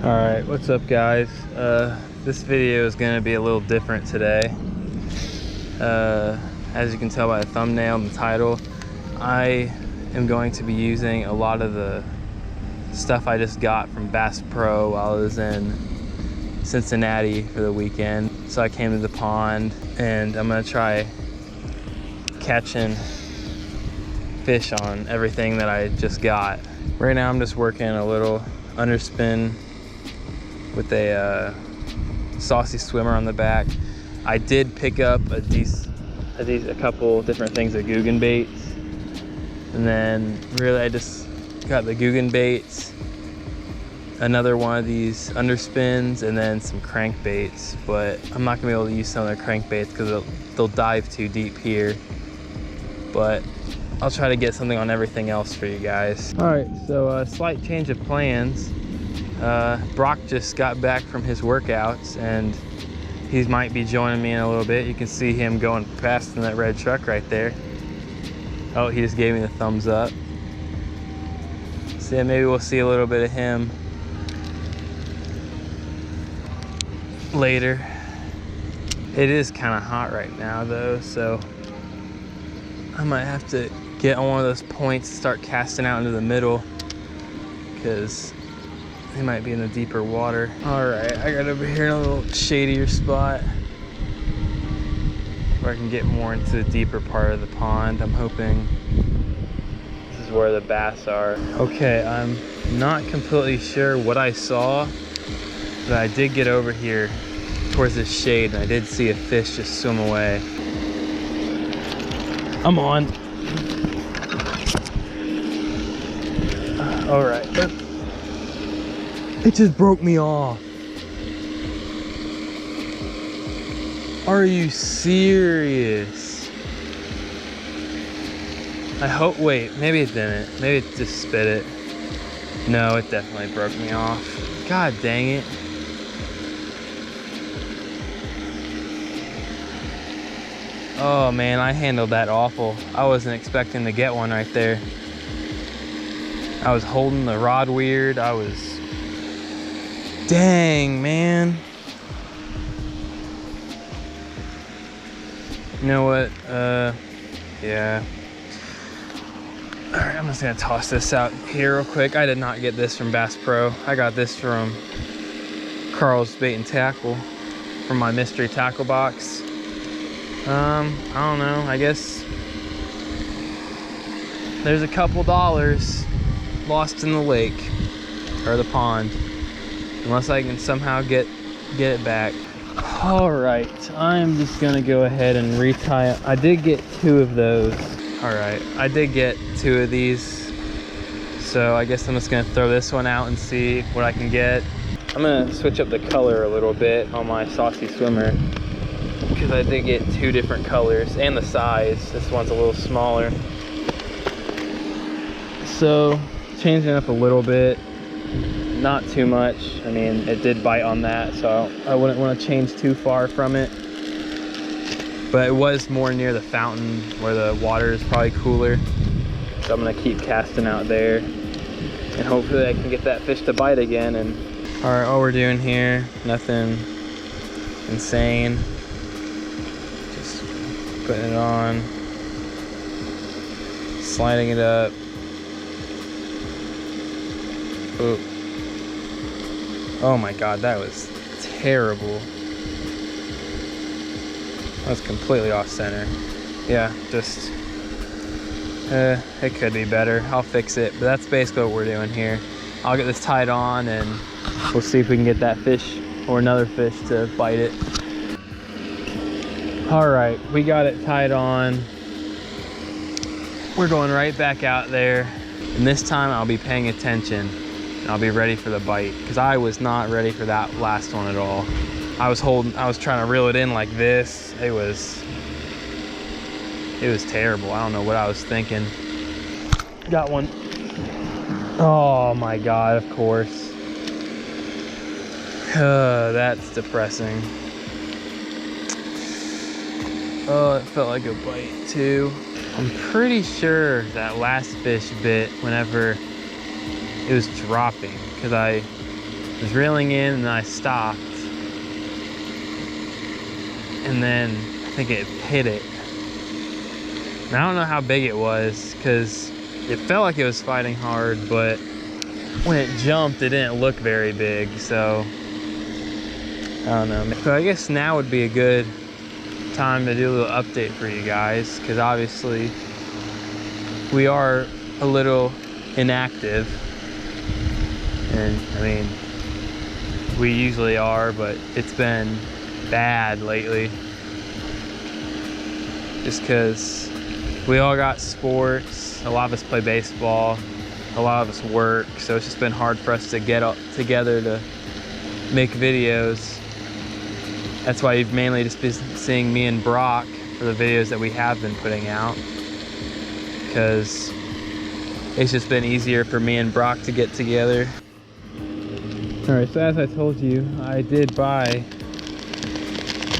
All right, what's up guys? This video is gonna be a little different today. As you can tell by the thumbnail and the title, I am going to be using a lot of the stuff I just got from Bass Pro while I was in Cincinnati for the weekend. So I came to the pond and I'm gonna try catching fish on everything that I just got. Right now I'm just working a little underspin with a Saucy Swimmer on the back. I did pick up a couple different things of Googan baits, and then really I just got the Googan baits, another one of these underspins, and then some crankbaits. But I'm not gonna be able to use some of the crankbaits because they'll dive too deep here. But I'll try to get something on everything else for you guys. All right, so a slight change of plans. Brock just got back from his workouts and he might be joining me in a little bit. You can see him going past in that red truck right there. Oh, he just gave me the thumbs up. So yeah, maybe we'll see a little bit of him later. It is kind of hot right now though, so I might have to get on one of those points, start casting out into the middle, because he might be in the deeper water. All right, I got over here in a little shadier spot where I can get more into the deeper part of the pond. I'm hoping this is where the bass are. Okay, I'm not completely sure what I saw, but I did get over here towards this shade and I did see a fish just swim away. I'm on. All right. It just broke me off. Are you serious? I hope, wait, maybe it didn't. Maybe it just spit it. No, it definitely broke me off. God dang it. Oh man, I handled that awful. I wasn't expecting to get one right there. I was holding the rod weird. Dang, man. You know what? Yeah. All right, I'm just gonna toss this out here real quick. I did not get this from Bass Pro. I got this from Carl's Bait and Tackle from my mystery tackle box. I don't know, I guess there's a couple dollars lost in the lake or the pond, unless I can somehow get it back. All right, I'm just gonna go ahead and retie it. I did get 2 of those. All right, I did get 2 of these, so I guess I'm just gonna throw this one out and see what I can get. I'm gonna switch up the color a little bit on my Saucy Swimmer, because I did get 2 different colors and the size. This one's a little smaller. So changing up a little bit, not too much. I mean, it did bite on that, so I wouldn't want to change too far from it. But it was more near the fountain where the water is probably cooler. So I'm gonna keep casting out there and hopefully I can get that fish to bite again. And all right, all we're doing here, nothing insane. Putting it on, sliding it up. Oh, oh my God, that was terrible. That was completely off center. Yeah, just, it could be better. I'll fix it, but that's basically what we're doing here. I'll get this tied on and we'll see if we can get that fish or another fish to bite it. All right, we got it tied on. We're going right back out there. And this time I'll be paying attention. And I'll be ready for the bite, because I was not ready for that last one at all. I was trying to reel it in like this. It was terrible. I don't know what I was thinking. Got one. Oh my God, of course. That's depressing. Oh, it felt like a bite too. I'm pretty sure that last fish bit whenever it was dropping, because I was reeling in and then I stopped. And then I think it hit it. And I don't know how big it was because it felt like it was fighting hard, but when it jumped, it didn't look very big. So I don't know. So I guess now would be a good time to do a little update for you guys, because obviously we are a little inactive. And I mean, we usually are, but it's been bad lately. Just because we all got sports, a lot of us play baseball, a lot of us work, so it's just been hard for us to get up together to make videos. That's why you've mainly just been seeing me and Brock for the videos that we have been putting out, because it's just been easier for me and Brock to get together. Alright, so as I told you, I did buy a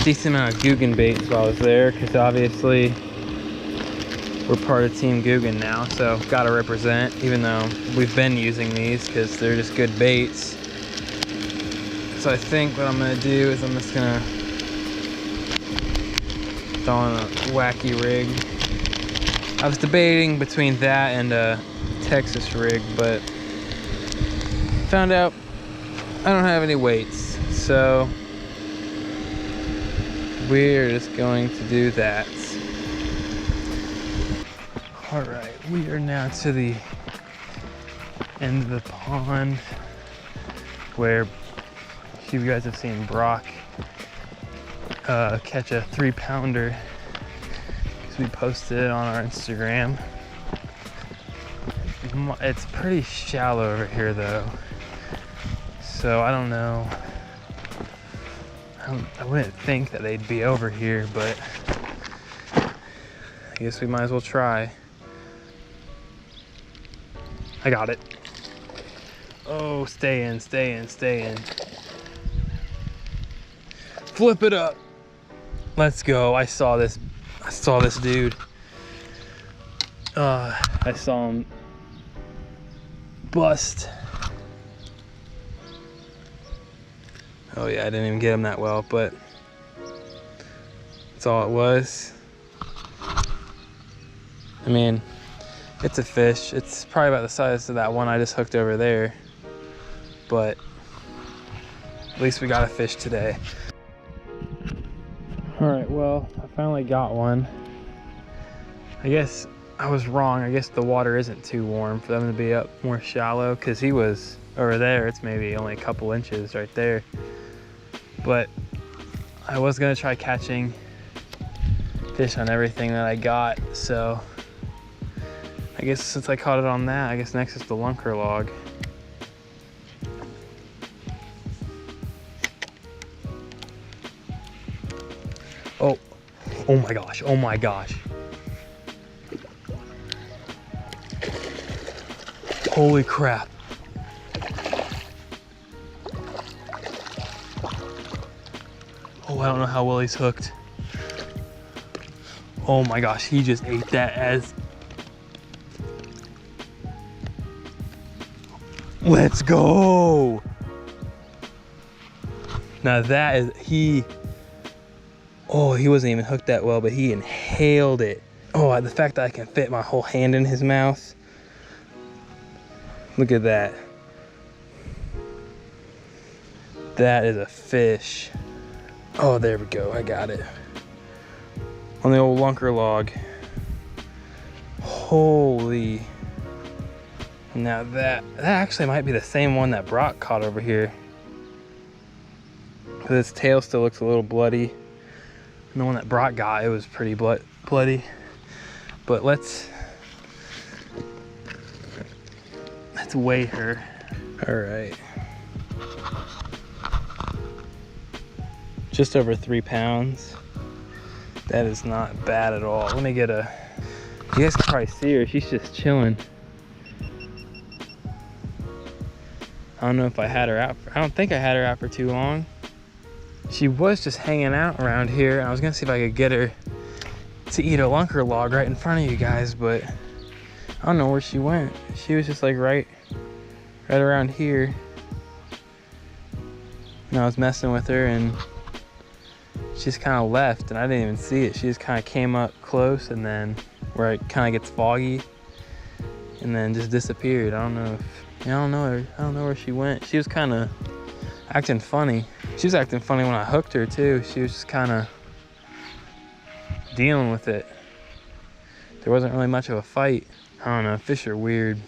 decent amount of Googan baits while I was there, because obviously we're part of Team Googan now, so gotta represent, even though we've been using these because they're just good baits. So I think what I'm gonna do is I'm just gonna throw on a wacky rig. I was debating between that and a Texas rig, but found out I don't have any weights, so we're just going to do that. All right, we are now to the end of the pond where you guys have seen Brock catch a 3-pounder, because we posted it on our Instagram. It's pretty shallow over here though, so I don't know. I wouldn't think that they'd be over here, but I guess we might as well try. I got it. Oh, stay in, stay in, stay in. Flip it up. Let's go. I saw this dude. I saw him bust. Oh yeah, I didn't even get him that well, but that's all it was. I mean, it's a fish. It's probably about the size of that one I just hooked over there, but at least we got a fish today. All right, well, I finally got one. I guess I was wrong. I guess the water isn't too warm for them to be up more shallow, because he was over there. It's maybe only a couple inches right there. But I was gonna try catching fish on everything that I got, so I guess since I caught it on that, I guess next is the lunker log. Oh my gosh, oh my gosh. Holy crap. Oh, I don't know how well he's hooked. Oh my gosh, he just ate that as... Let's go! Now that is, oh, he wasn't even hooked that well, but he inhaled it. Oh, the fact that I can fit my whole hand in his mouth. Look at that. That is a fish. Oh, there we go, I got it. On the old lunker log. Holy. Now that actually might be the same one that Brock caught over here. Because its tail still looks a little bloody. And the one that Brock got, it was pretty bloody. But let's weigh her. All right. Just over 3 pounds. That is not bad at all. Let me get a, you guys can probably see her. She's just chilling. I don't know if I had her out. I don't think I had her out for too long. She was just hanging out around here. I was gonna see if I could get her to eat a lunker log right in front of you guys, but I don't know where she went. She was just like right around here. And I was messing with her and she just kind of left and I didn't even see it. She just kind of came up close and then where it kind of gets foggy and then just disappeared. I don't know if, I don't know her. I don't know where she went. She was kind of acting funny. She was acting funny when I hooked her too. She was just kind of dealing with it. There wasn't really much of a fight. I don't know, fish are weird.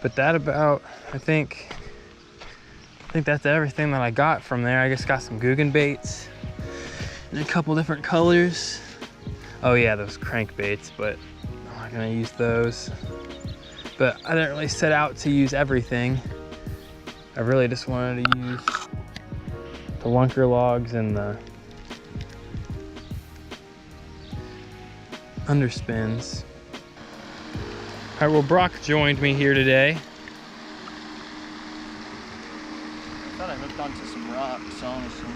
But that about, I think that's everything that I got from there. I just got some Googan baits in a couple different colors. Oh yeah, those crankbaits, but I'm not gonna use those. But I didn't really set out to use everything. I really just wanted to use the lunker logs and the underspins. All right, well, Brock joined me here today. I thought I hooked onto some rocks, honestly.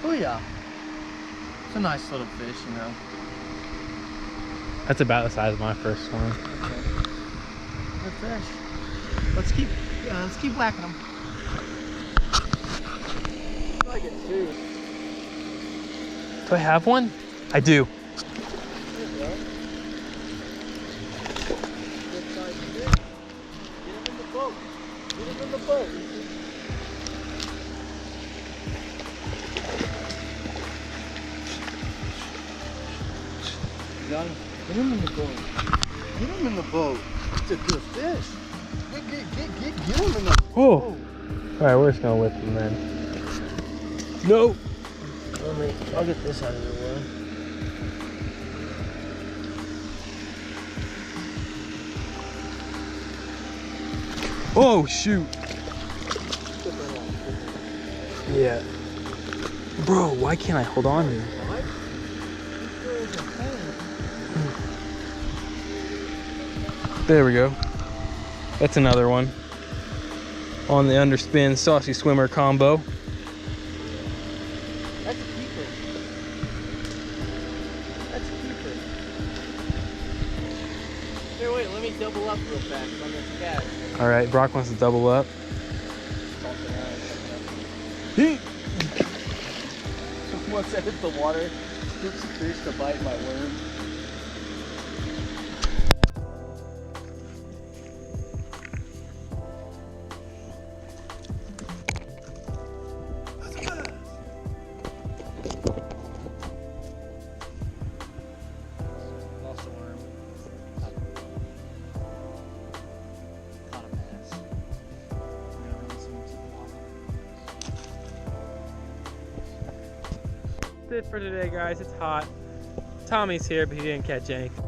Oh yeah, it's a nice little fish, you know. That's about the size of my first one. Okay. Good fish. Let's keep whacking them. I get two. Do I have one? I do. There you go. Good size fish. Get him in the boat. Get him in the boat. Got him. Get him in the boat. Get him in the boat. It's a good fish. Get him in the boat. Oh. All right, we're just gonna whip him then. No. I'll get this out of the way. Oh shoot. Yeah. Bro, why can't I hold on to it? There we go. That's another one. On the underspin saucy swimmer combo. That's a keeper. That's a keeper. Here, wait, let me double up real fast on this cat. All right, Brock wants to double up. Once I hit the water, scoops of fish to bite my worm. Lost a worm. Caught a bass. That's it for today, guys. It's hot. Tommy's here, but he didn't catch anything.